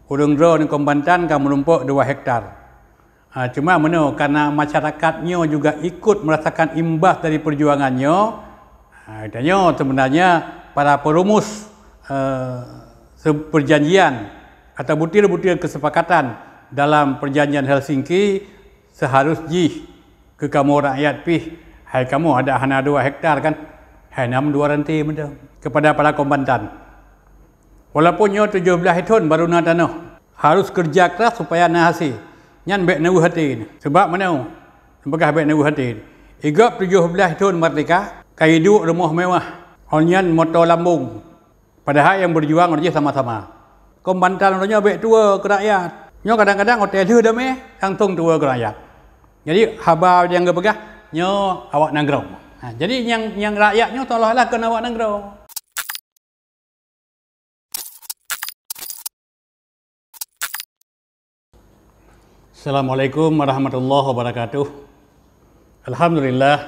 Urang dro ni Kombantran kan menumpuk 2 hektar. Cuma karena masyarakatnya juga ikut merasakan imbas dari perjuangannya, katanya sebenarnya para perumus perjanjian atau butir-butir kesepakatan dalam perjanjian Helsinki seharusnya ke kamu rakyat hai kamu ada hana 2 hektar kan, hai 2 rantai benda kepada para Kombantran. Walaupun 17 tahun baru nak tanah, harus kerja keras supaya nak hasil. Nyan baik nahu hati ni. Sebab mana? Sebab baik nahu hati. Igap 17 tahun merdeka, kai duduk rumah mewah. Onyan motor lambung. Padahal yang berjuang dia sama-sama. Kombantran orangnya baik tua ke rakyat. Nyo kadang-kadang hotel dia dah meh, langsung tua ke rakyat. Jadi habar yang gepegah, nyo awak nanggrau. Jadi yang rakyatnya tolonglah kena awak nanggrau. Assalamualaikum warahmatullahi wabarakatuh. Alhamdulillah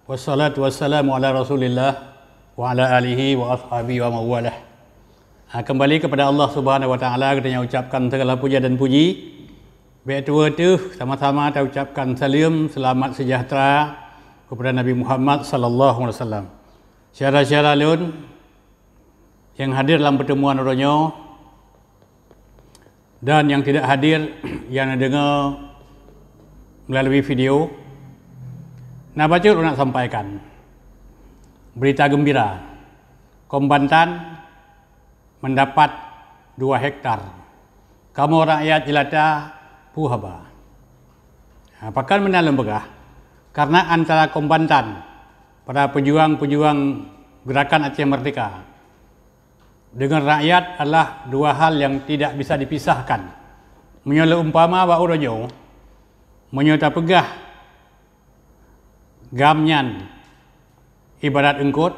wassalatu wassalamu ala Rasulillah wa ala alihi wa ashabihi wa mawalah. Kembali kepada Allah Subhanahu wa taala, kita ucapkan segala puja dan puji. Baik tua tu sama-sama kita ucapkan salam selamat sejahtera kepada Nabi Muhammad sallallahu alaihi wasallam. Syara-syara lun yang hadir dalam pertemuan orangnya dan yang tidak hadir yang dengar melalui video, nak baca nak sampaikan berita gembira. Kombantran mendapat 2 hektar. Kamu rakyat jelata puhaba. Pakan menalam begah karena antara Kombantran, para pejuang-pejuang gerakan Aceh Merdeka, dengan rakyat adalah 2 hal yang tidak bisa dipisahkan. Menyola umpama wa urojo, menyota pegah gamnyan ibarat engkut,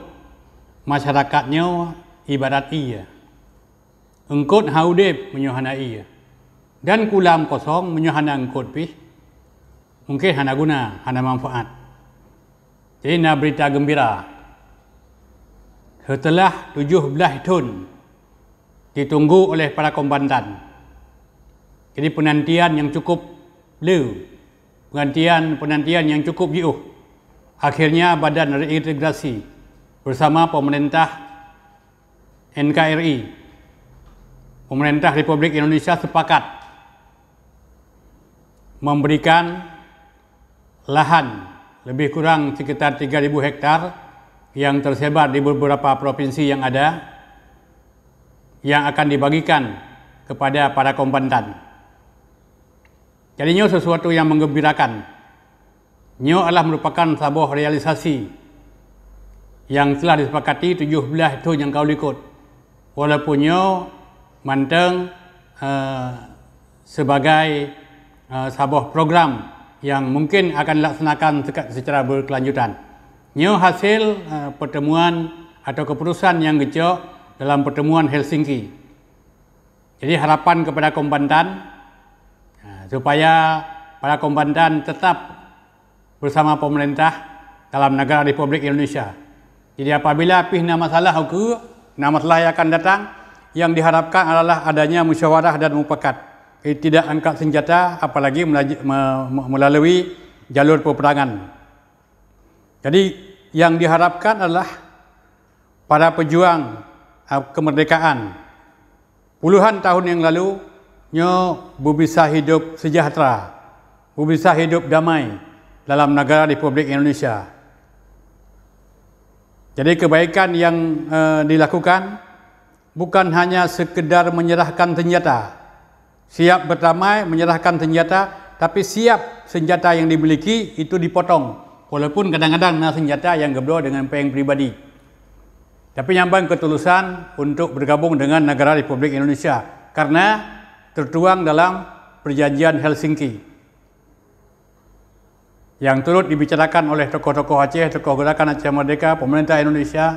masyarakatnya ibarat iya. Engkut haudep menyohana iya. Dan kulam kosong menyohana engkut mungkin hana guna, hana manfaat. Jadi nak berita gembira. Setelah 17 tahun ditunggu oleh para Kombantran. Jadi penantian yang cukup lama, penantian yang cukup jauh. Akhirnya Badan Reintegrasi bersama pemerintah NKRI, pemerintah Republik Indonesia sepakat memberikan lahan lebih kurang sekitar 3.000 hektar yang tersebar di beberapa provinsi yang ada, yang akan dibagikan kepada para Kombantran. Jadi ini sesuatu yang menggembirakan. Ini adalah merupakan sebuah realisasi yang telah disepakati 17 tahun yang kau ikut. Walaupun ini manteng sebagai sebuah program yang mungkin akan dilaksanakan secara berkelanjutan. Ini hasil pertemuan atau keputusan yang gecok dalam pertemuan Helsinki. Jadi harapan kepada Kombantran supaya para Kombantran tetap bersama pemerintah dalam negara Republik Indonesia. Jadi apabila pihna masalah yang akan datang, yang diharapkan adalah adanya musyawarah dan mufakat. Tidak angkat senjata, apalagi melalui jalur peperangan. Jadi yang diharapkan adalah para pejuang kemerdekaan puluhan tahun yang lalu bisa hidup sejahtera, bisa hidup damai dalam negara Republik Indonesia. Jadi kebaikan yang dilakukan bukan hanya sekedar menyerahkan senjata, siap berdamai menyerahkan senjata, tapi siap senjata yang dimiliki itu dipotong. Walaupun kadang-kadang senjata yang gebro dengan peng pribadi. Tapi nyambang ketulusan untuk bergabung dengan negara Republik Indonesia. Karena tertuang dalam perjanjian Helsinki. Yang turut dibicarakan oleh tokoh-tokoh Aceh, tokoh gerakan Aceh Merdeka, pemerintah Indonesia.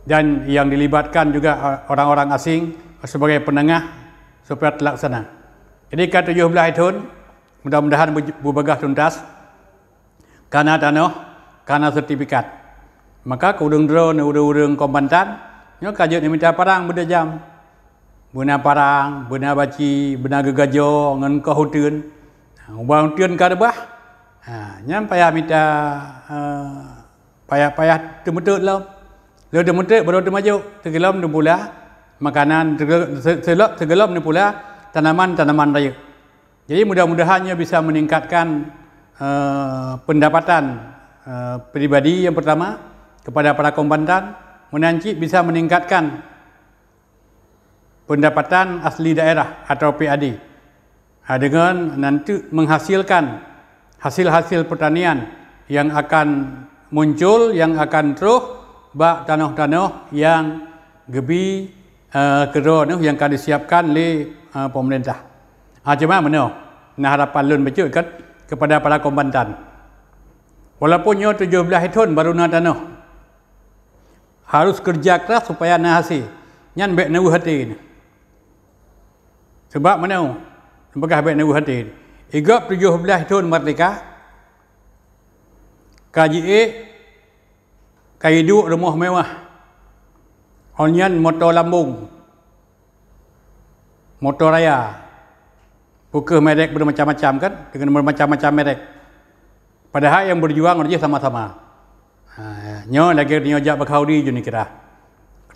Dan yang dilibatkan juga orang-orang asing sebagai penengah supaya terlaksana. Jadi ke 17 tahun, mudah-mudahan berbagah tuntas. Karena tanah, karena sertifikat. Maka kudung drone, urung Kombantran, nyo kajut ni minta parang berdejam. benar parang, benar baci, benar gegajo, ngan kau hutun. Ubang hutun kadebah. Nyam payah minta payah temutut lah. Lalu temutut baru temaju, tegelam tu pula makanan, tegelam tu pula tanaman-tanaman raya. Jadi mudah-mudahannya bisa meningkatkan pendapatan pribadi yang pertama kepada para kombatan, menanti bisa meningkatkan pendapatan asli daerah atau PAD dengan nanti menghasilkan hasil-hasil pertanian yang akan muncul, yang akan terus bak tanah-tanah yang gebi kero yang akan disiapkan oleh pemerintah. Cuma mana? Nah harapan lun becut kan kepada para kombatan. Walaupun nyo 17 tahun baru na tanah. Harus kerja keras supaya na hasil. Nyan bek neu hati ni. Sebab mana? Sebab bek neu hati. Igap 17 tahun merdeka. KJE kai duk rumah mewah. Onyan motor lambung. Motor raya. Buka merek bermacam-macam kan, dengan bermacam-macam merek. Padahal yang berjuang saja sama-sama. Nyo lagi nyo jak berkaudi je ni kira.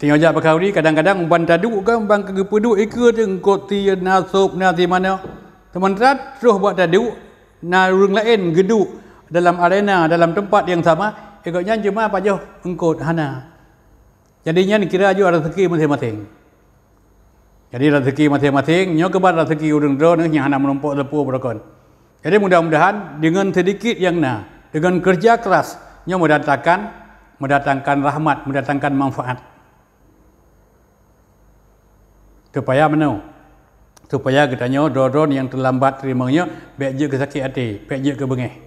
Nyo jak berkaudi kadang-kadang umban taduk kan, umban kegepeduk ikut engkau ti nasub nanti mana. Teman-teman terus buat taduk, na urang lain geduk dalam arena, dalam tempat yang sama, ikutnya cuma apa je engkau hana. Jadinya ni kira je rezeki masing-masing. Jadi rezeki masing-masing, nyo kebar rezeki urang drone yang hana menumpuk lepu berkon. Jadi mudah-mudahan dengan sedikit yang dengan kerja keras, nyo mendatangkan rahmat, mendatangkan manfaat. Supaya mana? Supaya katanya drone yang terlambat terimanya, baik je ke sakit hati, baik je ke bengih.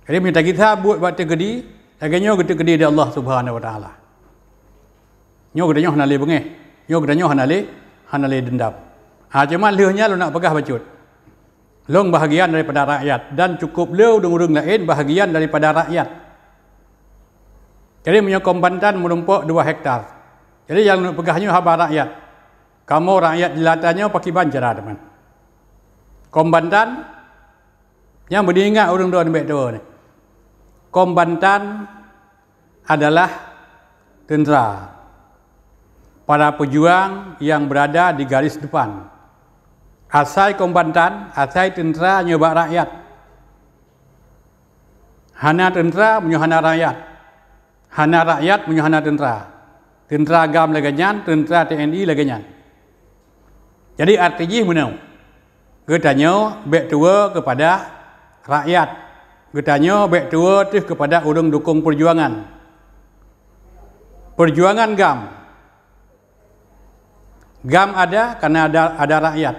Jadi minta kita buat waktu gedi, laganya kita gedi dari Allah Subhanahu Wa Taala. Nyo katanya hanale bengih, nyo katanya hanale dendam. Cuma leuhnya lu nak pegah bacut. Long bahagian daripada rakyat dan cukup leu dengan orang lain bahagian daripada rakyat. Jadi punya kombatan menumpuk 2 hektar. Jadi yang nak pegahnya haba rakyat. Kamu rakyat jelatannya pakai banjara teman. Kombatan yang beringat orang dua ambek dua ni. Kombatan adalah tentera. Para pejuang yang berada di garis depan. Asal kombatan, asal tentera nyoba rakyat. Hana tentera punya hana rakyat. Hana rakyat punya hana tentera. Tentera agam laganyan, tentera TNI laganyan. Jadi artinya mana? Katanya bek tua kepada rakyat. Katanya bek tua tu kepada orang dukung perjuangan. Perjuangan GAM. GAM ada karena ada rakyat.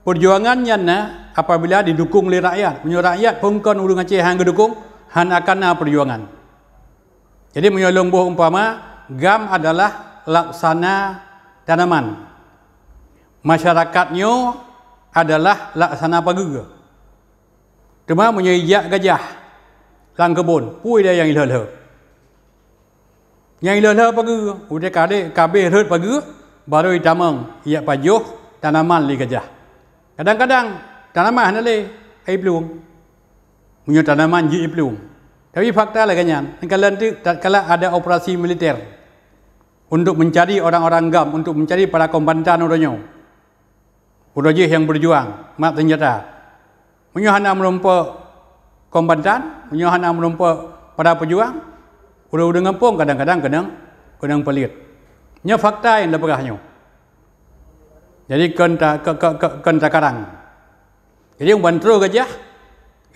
Perjuangannya apabila didukung oleh rakyat. Punya rakyat pun kan urang Aceh hang dukung, han akan perjuangan. Jadi menyolong buah umpama GAM adalah laksana tanaman. Masyarakatnya adalah laksana pagi. Cuma menyijak gajah lang kebun, pui dia yang ilah-ilah. Yang ilah-ilah pagi, udah kabeh herd pagi, baru itamang ia pajuh tanaman li gajah. Kadang-kadang tanaman le ai pelung. Punya tanaman ji pelung. Tapi fakta laganya, kalau ada operasi militer untuk mencari orang-orang GAM, untuk mencari para kombatan orangnya. Urajih yang berjuang, mat senjata. Menyuhana menumpuk kombatan, menyuhana menumpuk para pejuang. Urang-urang kampung kadang-kadang kena pelit. Nya fakta yang dapegahnya. Jadi kenta karang. Jadi yang bantu gajah,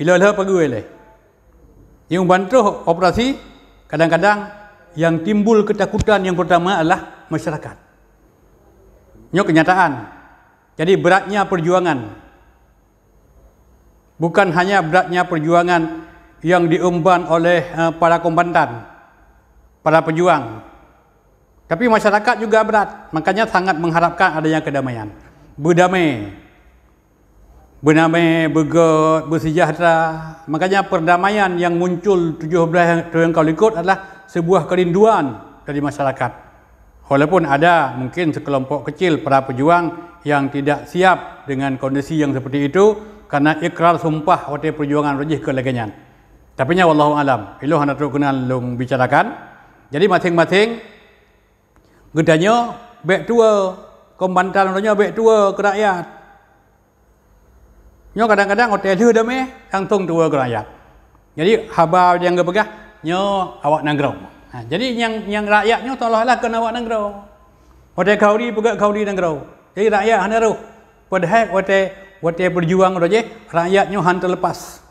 ilah-ilah pagi le. Yang bantu operasi, kadang-kadang yang timbul ketakutan yang pertama adalah masyarakat. Nya kenyataan. Jadi beratnya perjuangan. Bukan hanya beratnya perjuangan yang diemban oleh para kombatan, para pejuang. Tapi masyarakat juga berat. Makanya sangat mengharapkan adanya kedamaian. Berdamai, bersejahtera. Makanya perdamaian yang muncul 17 tahun kali ikut adalah sebuah kerinduan dari masyarakat. Walaupun ada mungkin sekelompok kecil para pejuang yang tidak siap dengan kondisi yang seperti itu karena ikrar sumpah waktu perjuangan rejih ke legenyan. Tapi nya wallahu alam. Ilu hendak kenal long bicarakan. Jadi masing-masing gedanya bek tua, kombantan orangnya bek tua ke rakyat. Nyo kadang-kadang hotel dah meh langsung tua ke rakyat. Jadi haba yang gepegah nyo awak nanggrau. Jadi yang rakyatnya seolah-olah kena awak nanggrau. Hotel kaudi pegak kaudi nanggrau. Jadi rakyat hana roh. Padahal hotel berjuang roje rakyatnya han terlepas.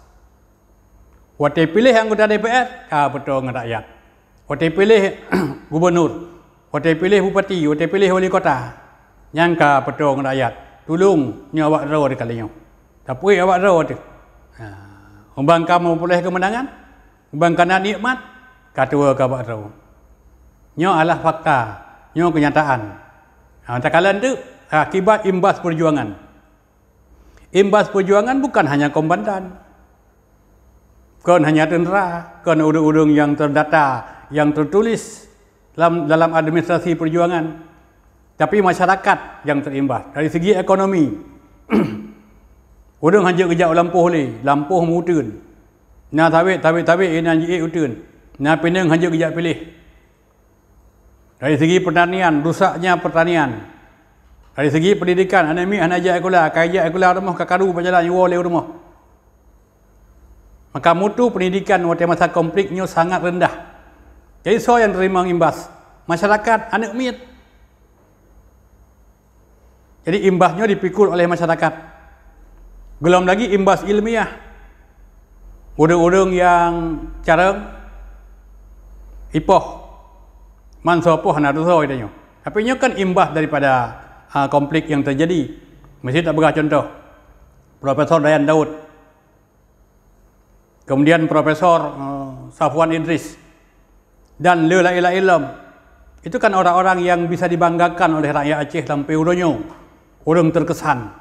Hotel pilih anggota DPR betul dengan rakyat. Hotel pilih gubernur, hotel pilih bupati, hotel pilih wali kota. Yang betul dengan rakyat. Tolong nyo awak roh dekalinya. Tapi awak roh tu. Umbang kamu boleh kemenangan, umbang kana nikmat, katua ka awak roh. Nyo adalah fakta, nyo kenyataan. Takalan tu akibat imbas perjuangan. Imbas perjuangan bukan hanya kombatan. Bukan hanya tentera, bukan urung-urung yang terdata, yang tertulis dalam administrasi perjuangan. Tapi masyarakat yang terimbas. Dari segi ekonomi. Urung hanya kejap lampuh le, lampuh mutun. Na tawik inan ji utun. Na pinang hanya kejap pilih. Dari segi pertanian, rusaknya pertanian. Dari segi pendidikan, anak ajar sekolah, kaya sekolah rumah kakaru berjalan yuwa le rumah. Maka mutu pendidikan waktu masa konfliknya sangat rendah. Jadi so yang terima imbas masyarakat anak miat. Jadi imbasnya dipikul oleh masyarakat. Belum lagi imbas ilmiah. Urung-urung yang careng ipoh mansopoh hana dosa itu. Tapi ini kan imbas daripada konflik yang terjadi. Mesti tak beri contoh. Profesor Dayan Daud. Kemudian Profesor Safwan Idris. Dan la ilaha illallah. Itu kan orang-orang yang bisa dibanggakan oleh rakyat Aceh sampai urunyo. Orang terkesan.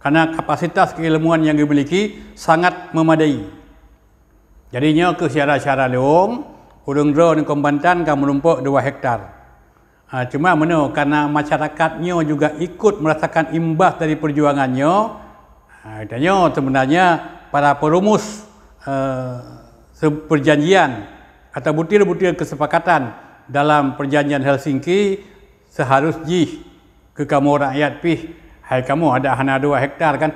Karena kapasitas keilmuan yang dimiliki sangat memadai. Jadinya ke syara-syara leong, urung drone kombantan kan menumpuk 2 hektar. Cuma karena masyarakatnya juga ikut merasakan imbas dari perjuangannya, katanya sebenarnya para perumus perjanjian atau butir-butir kesepakatan dalam perjanjian Helsinki seharusnya ke kamu rakyat pih. Hai kamu ada hana 2 hektar kan?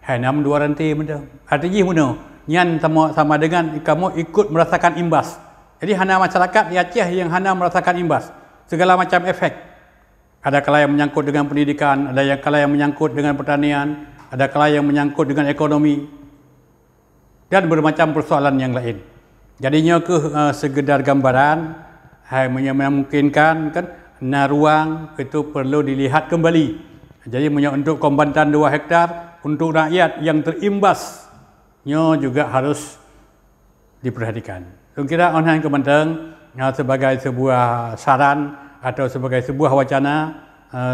Hai 6 2 rantai benda. Artinya mana? Nyan sama dengan kamu ikut merasakan imbas. Jadi hana masyarakat di Aceh yang hana merasakan imbas. Segala macam efek. Ada kala yang menyangkut dengan pendidikan, ada yang kala yang menyangkut dengan pertanian, ada kala yang menyangkut dengan ekonomi. Dan bermacam persoalan yang lain. Jadinya segedar gambaran hai memungkinkan kan ruang itu perlu dilihat kembali. Jadi untuk kombatan 2 hektar untuk rakyat yang terimbasnya juga harus diperhatikan. Kira online kementeng sebagai sebuah saran atau sebagai sebuah wacana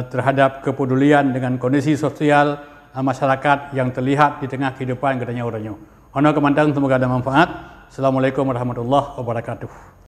terhadap kepedulian dengan kondisi sosial masyarakat yang terlihat di tengah kehidupan katanya orangnya. Ono kementeng semoga ada manfaat. Assalamualaikum warahmatullahi wabarakatuh.